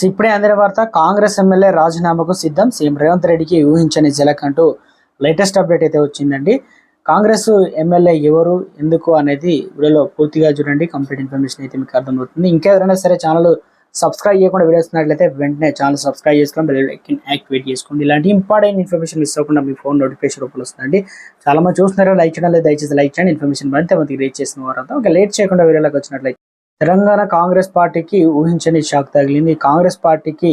ఇప్పుడే అందిన వార్త, కాంగ్రెస్ ఎమ్మెల్యే రాజీనామాకు సిద్ధం, సీఎం రేవంత్ రెడ్డికి ఊహించని జలక్ అంటూ లేటెస్ట్ అప్డేట్ అయితే వచ్చిందండి. కాంగ్రెస్ ఎమ్మెల్యే ఎవరు, ఎందుకు అనేది వీడియోలో పూర్తిగా చూడండి. కంప్లీట్ ఇన్ఫర్మేషన్ అయితే మీకు అర్థమవుతుంది. ఇంకెవరైనా సరే ఛానల్ సబ్స్క్రైబ్ చేయకుండా వీడియోస్ ఉన్నట్లయితే వెంటనే ఛానల్ సబ్స్క్రైబ్ చేసుకొని బెల్ ఐకాన్ యాక్టివేట్ చేసుకోండి. ఇలాంటి ఇంపార్టెంట్ ఇన్ఫర్మేషన్ మిస్ అవ్వకుండా మీ ఫోన్ నోటిఫికేషన్ రూపంలో వస్తుందండి. చాలా మంది చూస్తున్నారో లైక్ చేయడం, దయచేసి లైక్ చేయండి. ఇన్ఫర్మేషన్ మరింత మందికి రీచ్ చేసిన వారంతా ఒక లేట్ చేయకుండా వీడియోలోకి వచ్చినట్లయితే, తెలంగాణ కాంగ్రెస్ పార్టీకి ఊహించని షాక్ తగిలింది. కాంగ్రెస్ పార్టీకి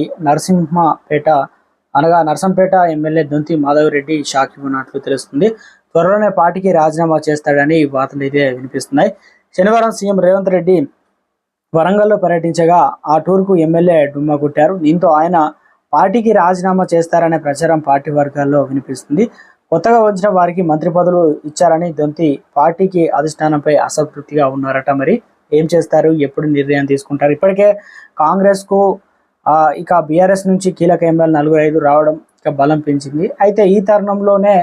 నర్సంపేట ఎమ్మెల్యే దొంతి మాధవరెడ్డి షాక్ ఇవ్వనట్లు తెలుస్తుంది. త్వరలోనే పార్టీకి రాజీనామా చేస్తాడని వార్తలు అయితే వినిపిస్తున్నాయి. శనివారం సీఎం రేవంత్ రెడ్డి వరంగల్లో పర్యటించగా ఆ టూర్కు ఎమ్మెల్యే డుమ్మా కొట్టారు. దీంతో ఆయన పార్టీకి రాజీనామా చేస్తారనే ప్రచారం పార్టీ వర్గాల్లో వినిపిస్తుంది. కొత్తగా వచ్చిన వారికి మంత్రి పదవులు ఇచ్చారని దొంతి పార్టీకి అధిష్టానంపై అసంతృప్తిగా ఉన్నారట. మరి ఏం చేస్తారు, ఎప్పుడు నిర్ణయం తీసుకుంటారు? ఇప్పటికే కాంగ్రెస్కు ఇక బీఆర్ఎస్ నుంచి కీలక ఎమ్మెల్యే 4-5 రావడం ఇక బలం పెంచింది. అయితే ఈ తరుణంలోనే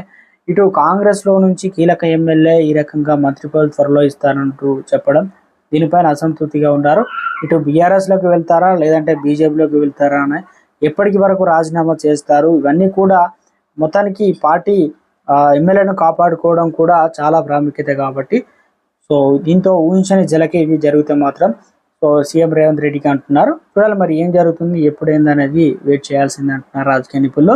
ఇటు కాంగ్రెస్లో నుంచి కీలక ఎమ్మెల్యే ఈ రకంగా మంత్రి పదవులు త్వరలో ఇస్తారంటూ చెప్పడం, దీనిపైన అసంతృప్తిగా ఉన్నారు. ఇటు బీఆర్ఎస్లోకి వెళ్తారా లేదంటే బీజేపీలోకి వెళ్తారా అని, ఎప్పటికి వరకు రాజీనామా చేస్తారు, ఇవన్నీ కూడా మొత్తానికి పార్టీ ఎమ్మెల్యేను కాపాడుకోవడం కూడా చాలా ప్రాముఖ్యత కాబట్టి, సో దీంతో ఊహించని జలకి ఇవి జరిగితే మాత్రం సో సీఎం రేవంత్ రెడ్డికి అంటున్నారు. చూడాలి మరి ఏం జరుగుతుంది, ఎప్పుడు ఏందనేది వెయిట్ చేయాల్సింది అంటున్నారు రాజకీయ నిపుణులు.